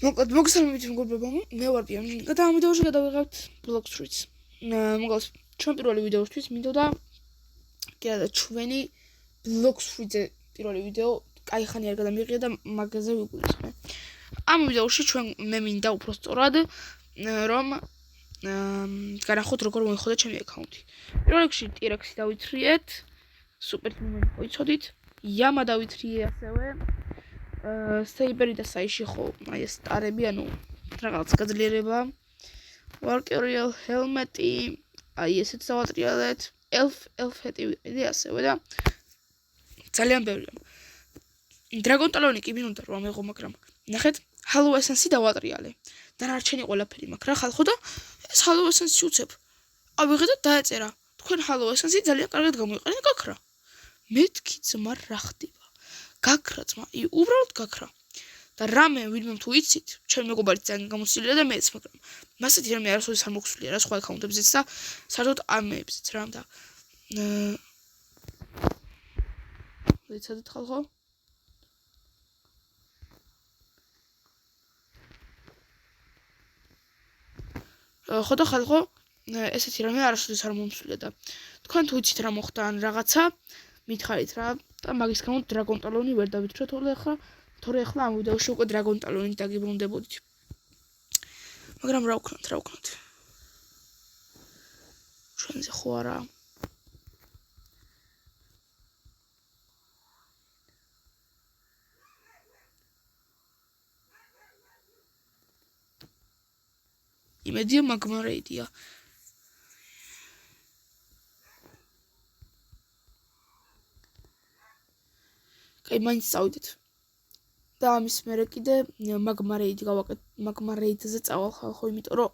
მოკლედ მოგესალმებით მეგობრებო, მე ვარ პიონერი და ამ ვიდეოში გადავიღებთ Block Streets. მოკლედ ჩვენ პირველი ვიდეოსთვის მინდოდა კიდე ჩვენი Block Streets-ზე პირველი ვიდეო კაი ხანი არ გადამიღია და მაგაზე ვიგულისხმე. ამ ვიდეოში ჩვენ მე მინდა უფრო სწორად რომ განახოთ როგორ მოიხოდა ჩემი აკაუნტი. პირველ რიგში T-Rex-ი დავითრიეთ, სუპერჰიუმენი მოიცოდით, Yama დავითრიე ასევე Saber და Saishi ხო, აი ეს სტარები, ანუ რაღაც გაძლიერება, Valkyrial helmet-ი, აი ესეც დავატრიალეთ, Elf hat-ი ვიყიდე ასევე და ძალიან ბევრია. Dragon Talon-ი კი მინდა რომ მეღო, მაგრამ ნახეთ, Hollow Essence-ი დავატრიალე. დანარჩენი ყველაფერი მაქვს რა ხალხო და ეს Hollow Essence-ი უცებ. ავიღე და დაეწერა. თქვენ Hollow Essence-ი ძალიან კარგად გამოიყენეთ გაქრა. მეთქი ძმა რა ხდება? გაქრა ძმა, უბრალოდ გაქრა. და რამე ვინმე თუ იცით, ჩემი მეგობარი ძალიან გამოცდილია და მეც, მაგრამ მასეთი რამე არასოდეს არ მოგსვლია რა სხვა აკაუნტებზეც და საერთოდ ამებზეც რა და ეცადეთ ხალხო. ხო და ხალხო, ესეთი რამე არასოდეს არ მომსვლია და თქვენ თუ იცით რა მოხდა ან რაღაცა, მითხარით რა და მაგის გამო Dragon Talon-ი ვერ დავითრიოთ თორე ახლა ამ ვიდეოში უკვე Dragon Talon-ით დაგიბრუნდებოდით. მაგრამ რა ვქნათ? ჩვენზე ხო არა? იმედია Magma Raid-ია. კაი, მაინც წავიდეთ. და ამის მერე კიდე Magma Raid-ი გავაკეთე. Magma Raid-ზე წავალ ხალხო, იმიტომ რომ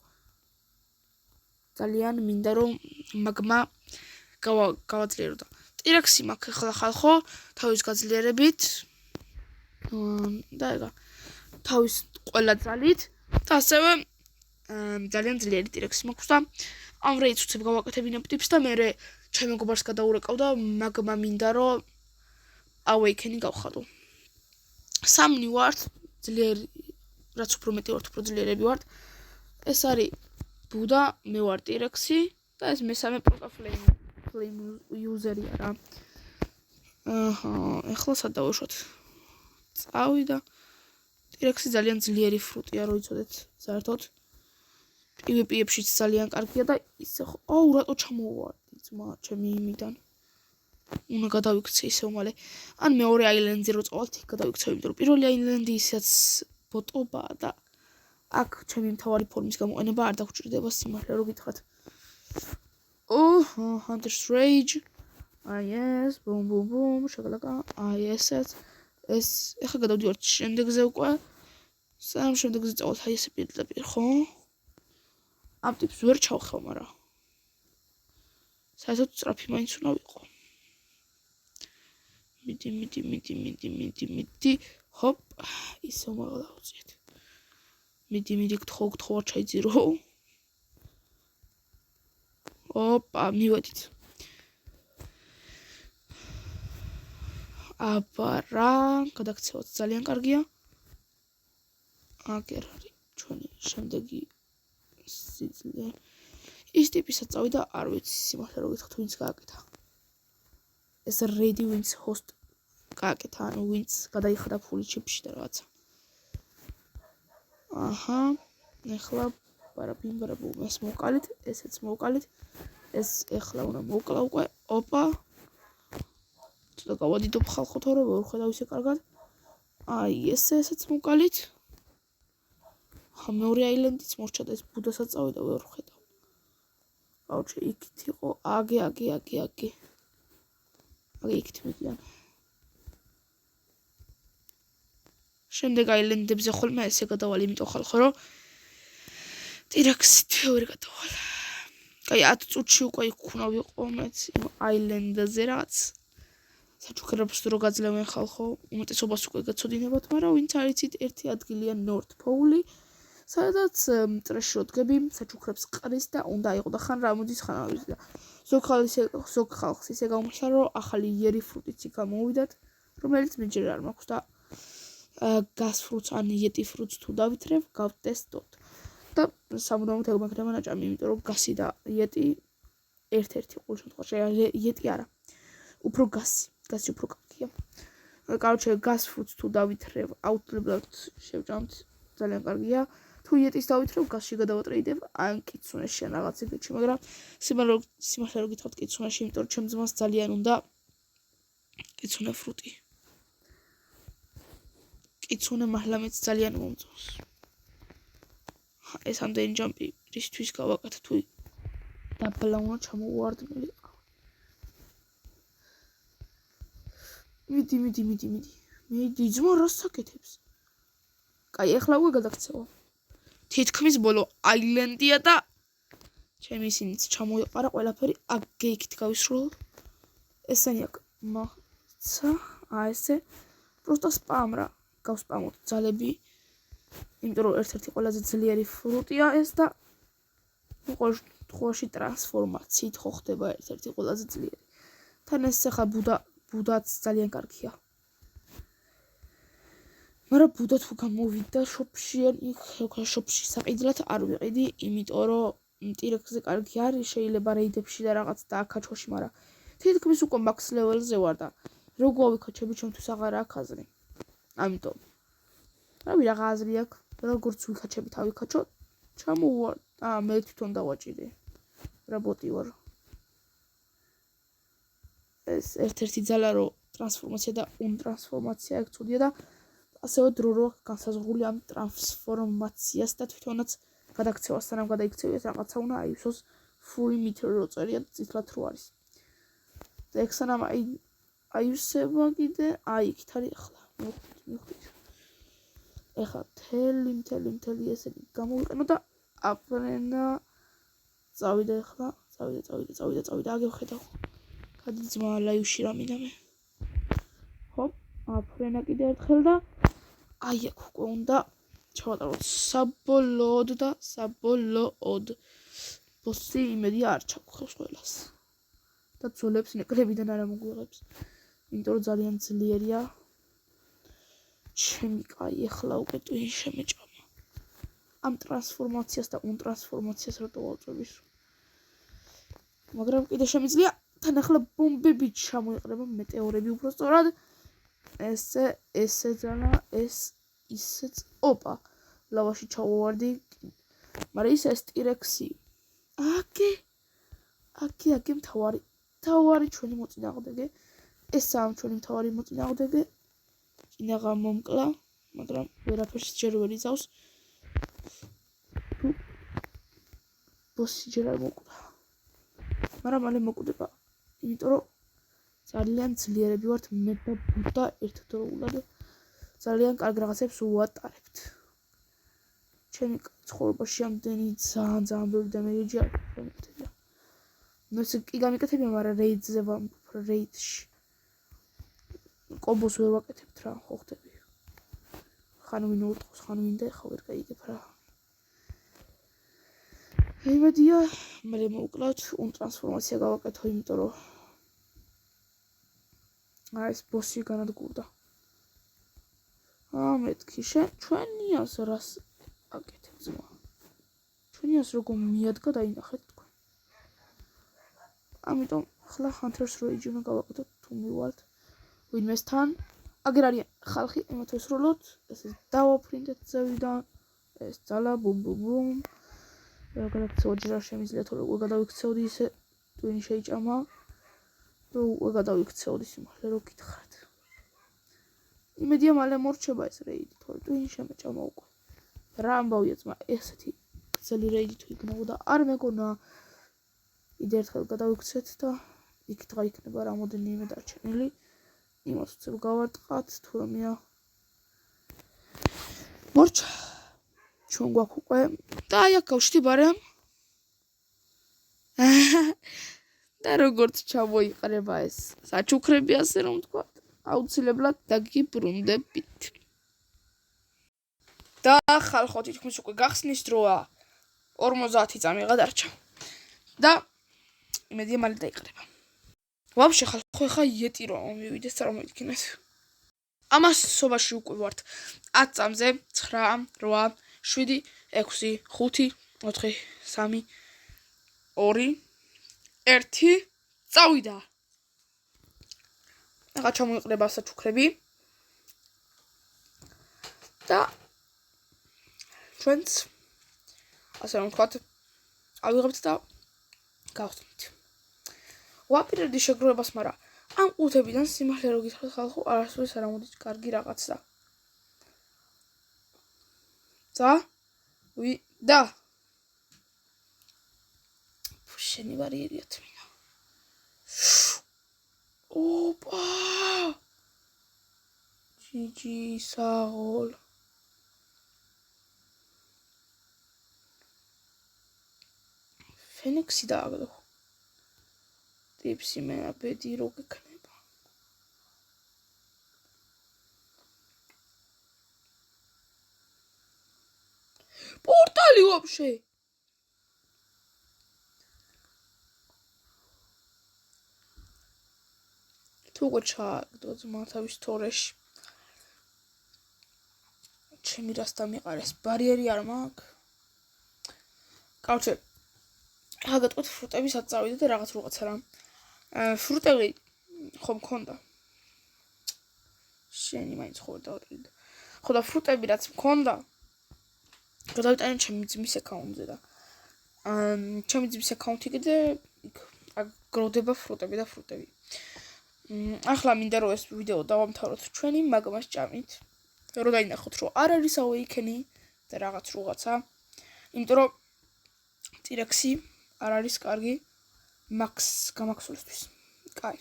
ძალიან მინდა რომ Magma გავაძლიერო და T-Rex-ი მაქვს ახლა ხალხო, თავის გაძლიერებით. და ეგა თავის ყველა ძალით და ასევე ძალიან ძლიერი T-Rex-ი მაქვს და ამ Raid-ს უცებ გავაკეთებინებ ტიპს და მე ჩემ მეგობარს გადაურეკავ და Magma მინდა რომ Awaken-ი გავხადო. სამნი ვართ, ძლიერი, რაც უფრო მეტი ვართ, უფრო ძლიერები ვართ. ეს არის ბუდა, მე ვარ T-Rex-ი და ეს მესამე პროტა flame user-ია რა. ეხლა სად დავუშვათ? წავიდა. T-Rex-ი ძალიან ძლიერი ფრუტია, რო იცოდეთ, საერთოდ. PvP-ებშიც ძალიან კარგია და ისე ხო. რატო ჩამოვარდი ძმა ჩემი იმიდან? უნდა გადავიქცე ისე უმალე. ან მეორე აილენდზე რო წავალთ, იქ გადავიქცე, იმიტომ რომ პირველი აილენდი ისაც ბოტობაა და აქ ჩემი მთავარი ფორმის გამოყენება არ დაგჭირდება სიმართლე რო გითხრათ. Hunter's Rage. Yes, boom, შაგალაკა. ესეც. ეს ეხლა გადავდივართ შემდეგზე უკვე. სამ შემდეგზე წავალთ, აი ესე პირდაპირ, ხო? ამ ტიპს ვერ ჩავხევ, მაგრამ საერთოდ სწრაფი მაინც უნდა ვიყო. მიდი, ჰოპ, ისე უმაღლა დავუწიეთ. მიდი, გთხოვ არ ჩაიძირო. ოპა, მივედით. აბა რა, გადაქცევაც ძალიან კარგია. აგერ არის ჩვენი შემდეგი სიძლიერე. ის ტიპისაც წავიდა, არ ვიცი სიმართლე რო გითხრათ, ვინც გააკეთა. ეს Ready wins host გააკეთა, ანუ ვინც გადაიხადა ფული ჩიპში და რაღაცა. ეხლა ბარაბიმ ეს მოვკალით, ესეც მოვკალით. ეს ეხლა უნდა მოვკლა უკვე. ოპა. ცოტა გავადიდობ ხალხო, თორე ვერ ხედავ ისე კარგად. ესეც მოვკალით. მეორე აილენდიც მორჩა და ეს ბუდასაც წავიდა, ვერ ხედავ. აუჩე, იქით იყო. აგე. იქით მიდიან. შემდეგ აილენდებზე ხოლმე ესე გადავალ, იმიტომ ხალხო რომ T-Rex-ით ვერ გადავალ. კაი, 10 წუთში უკვე იქ უნდა ვიყო მეც იმ აილენდზე რაც. საჩუქრებს რო გაძლევენ ხალხო, უმეტესობას უკვე გაწოდინებათ, მაგრამ ვინც არ იცით, ერთი ადგილია North Pole-ი, სადაც მტრეში რო დგები, საჩუქრებს ყრის და უნდა იყო და ხან რა მოდის, ხან ავიზ და ზოგ ხალხს ისე გამოსა, რომ ახალი იერი ფრუტიც იქ გამოვიდათ, რომელიც მეჯერ არ მაქვს და გას ფრუთს ან იეტი ფრუთს თუ დავითრევ, გავტესტოთ. და სამუდამოდ ეგ მაქნება ნაჭამი, იმიტომ რომ გასი და იეტი ერთ-ერთი ყოველ შემთხვევაში, იეტი არა. უფრო გასი უფრო კარგია. Короче, გას ფრუთს თუ დავითრევ, აუცილებლად შევჭამთ, ძალიან კარგია. თუ იეტის დავითრევ, გასში გადავატრეიდებ, ან კიცუნეში ან რაღაც ეგეთში, მაგრამ სიმართლე რომ გითხრათ კიცუნეში, იმიტომ რომ ჩემ ძმას ძალიან უნდა კიცუნე ფრუტი. კიცუნე მართლა მეც ძალიან მომწონს. ეს ამდენი ჯამპი რისთვის გავაკეთე თუ დაბლა უნდა ჩამოვარდნილი. მიდი ძმა რას საკეთებს? კაი, ეხლა უკვე გადაქცევა. თითქმის ბოლო აილენდია და ჩემი ისინიც ჩამოიყარა ყველაფერი, აგე იქით გავისროლ. ესენი აქ მაცა, ესე просто სპამ რა. გავსპამოთ ძალები. იმიტომ რომ ერთ-ერთი ყველაზე ძლიერი ფრუტია ეს და ყოველ შემთხვევაში ტრანსფორმაციით ხო ხდება ერთ-ერთი ყველაზე ძლიერი. თან ეს ახლა ბუდაც ძალიან კარგია. მაგრამ ბუდა თუ გამოვიდა შოპში ან იქ შოპში საყიდლად არ ვიყიდი, იმიტომ რომ ტირექსზე კარგი არის, შეიძლება რეიდებში და რაღაც დააკაჩოში, მაგრამ თითქმის უკვე მაქს ლეველზე ვარ და როგორ ვიქაჩები ჩემთვის აღარ აქვს აზრი. ამიტომ რავი რა აზრი აქვს, როგორც ვიქაჩები თავიქაჩო, ჩამოვარ. მე თვითონ დავაჭირე. რა ბოტი ვარ. ეს ერთ-ერთი ძალა რომ ტრანსფორმაცია და უნტრანსფორმაცია ეგ წუდია და ასევე დრო განსაზღვრული ამ ტრანსფორმაციას და თვითონაც გადაქცევას სანამ გადაიქცევიეს რაღაცა უნდა აივსოს free meter რო წერია წითლად რო არის. და ეგ სანამ აივსება კიდე იქით არის ახლა. მივხვდით. ეხლა მთელი ესენი გამოვიყენო და აფრენა წავიდა ახლა. წავიდა აგევხედავ. გადი ძმა ლაივში რამინდა მე. ჰოპ, აფრენა კიდე ერთხელ და აქ უკვე უნდა ჩავატაროთ საბოლოოდ. ბოსი იმედია არ ჩაგხევს ყველას. და ძოლებს ნეკლებიდან არ მოგვიღებს. იმიტომ რომ ძალიან ძლიერია. ჩემი კაი ახლა უკვე ტვინი შემეჭამა. ამ ტრანსფორმაციას და უნტრანსფორმაციას რატო ვავწევს? მაგრამ კიდე შემიძლია თან ახლა ბომბები ჩამოიყრება, მეტეორები უფრო სწორად. ესე ძალა, ისეც. ოპა, ლავაში ჩავოვარდი. მაგრამ ეს ტირექსი. აკე მთავარი ჩვენი მოწინააღმდეგე. ესაა ჩვენი მთავარი მოწინააღმდეგე. წინაღა მომკლა, მაგრამ ვერაფერს ჯერ ვერ იზავს. ბოსი ჯერ არ მოკვდა. მაგრამ მალე მოკვდება. იმიტომ რომ ძალიან ძლიერები ვართ მე და ბუდა ერთდროულად ძალიან კარგ რაღაცებს ვუატარებთ. ჩემი ცხოვრებაში ამდენი ძალიან ბევრი დამეიჯი არ გამიკეთებია. ნუ ეს კი გამიკეთებია, მაგრამ რეიდზე ვამბობ, რეიდში. კომბოს ვერ ვაკეთებთ რა, ხო ხდები. ხან ვინ ურტყოს, ხან ვინ და ეხა ვერ გაიგებ რა. იმედია, მე მოვკლავთ, უნტრანსფორმაცია გავაკეთო, იმიტომ რომ ეს ბოსი განადგურდა. მეთქი, ჩვენიას რას აკეთებ ძმა? ჩვენიას როგორ მიადგა დაინახეთ თქვენ. ამიტომ ახლა Hunter's Rage უნდა გავაკეთოთ, თუ მივალთ ვინმესთან. აგერ არის ხალხი, ემოთ ვესროლოთ, ეს დავაფრინდეთ ზევიდან, ეს ძალა ბუმ. გადავიქცევ ჯერ არ შემიძლია, თორე უკვე გადავიქცევდი ისე ტვინი შეიჭამა. უკვე გადავიქცევდი სიმართლე რო გითხრათ. იმედია მალე მორჩება ეს რეიდი, თორე ტვინი შემეჭამა უკვე. რა ამბავია ძმა, ესეთი გრძელი რეიდი თუ იქნებოდა, არ მეგონა. კიდე ერთხელ გადავიქცეთ და იქ დღა იქნება რამოდენიმე დარჩენილი. იმას ვცებ გავარტყათ, თუ რომია მორჩა. ჩვენ გვაქვს უკვე და აი აქ გავშთი ბარემ. და როგორც ჩამოიყრება ეს საჩუქრები, ასე რომ ვთქვა, აუცილებლად დაგიბრუნდებით. და ხალხო თითქმის უკვე გახსნის დროა. 50 წამი გადარჩა. და იმედია მალე დაიყრება. ვაფშე ხალხო, ხა იეტი რომ მივიდეს წარმოვიდგინეთ. ამას სობაში უკვე ვართ 10 წამზე 9 8 7 6 5 4 3 2 1 წავიდა ახლა ჩამოიყრება საჩუქრები და ჩვენც ასე რომ ვთქვათ ავიღებთ და გავხსნით ვაპირებდი შეგროვებას მაგრამ ამ ყუთებიდან სიმართლე რო გითხრათ ხალხო არასდროს არ ამოდის კარგი რაღაცა და შენი ბარიერია თმინა ოპა ჯიჯი საღოლ ფენიქსი დააგდო ტიპსი მე აბედი რო გექნება პორტალი ვაფშე თუ უკვე ჩააგდო ძმა თავის თორეში ჩემი რას დამიყარეს ბარიერი არ მაქვს კაუჩე ახლა გეტყვით ფრუტები სად წავიდა და რაღაცა რა ფრუტები ხომ მქონდა შენი მაინც ხო დავტირდა ხო და ფრუტები რაც მქონდა გადავიტანე ჩემი ძმის აკაუნტზე და ჩემი ძმის აკაუნტი კიდე იქ აგროვდება ფრუტები და ფრუტები ახლა მინდა რომ ეს ვიდეო დავამთავროთ ჩვენი მაგმას ჭამით რომ დაინახოთ რომ არ არის Awaken-ი და რაღაცა იმიტომ რომ ტირექსი არ არის კარგი მაქს გამაქსულისთვის კაი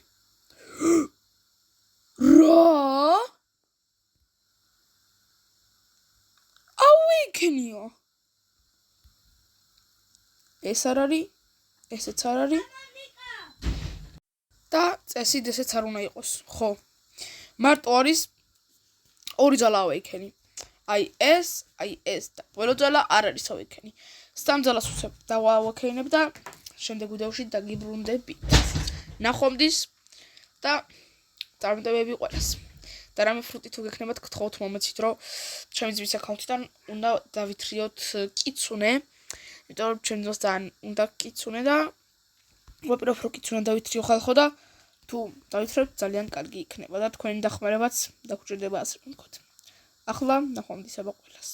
რა Awaken-იო ეს არ არის ესეც არ არის და წესით ესეც არ უნდა იყოს ხო მარტო არის ორი ძალა Awaken-ი აი ეს და ყველა ძალა არ არის Awaken-ი სამ ძალას უცებ დავაავაქენებ და შემდეგ ვიდეოში დაგიბრუნდებით ნახვამდის და წარმატებები ყველას და რამე ფრუტი თუ გექნებათ გთხოვთ მომეცით რომ ჩემი ძმის აკაუნტიდან უნდა დავითრიოთ კიცუნე იმიტომ რომ ჩემს ძმას ძალიან უნდა კიცუნე და ვაპირებ რომ კიცუნე დავითრიო ხალხო და თუ დავითრებთ ძალიან კარგი იქნება და თქვენი დახმარებაც დაგჭირდება ასე რომ ვთქვათ ახლა ნახვამდის აბა ყველას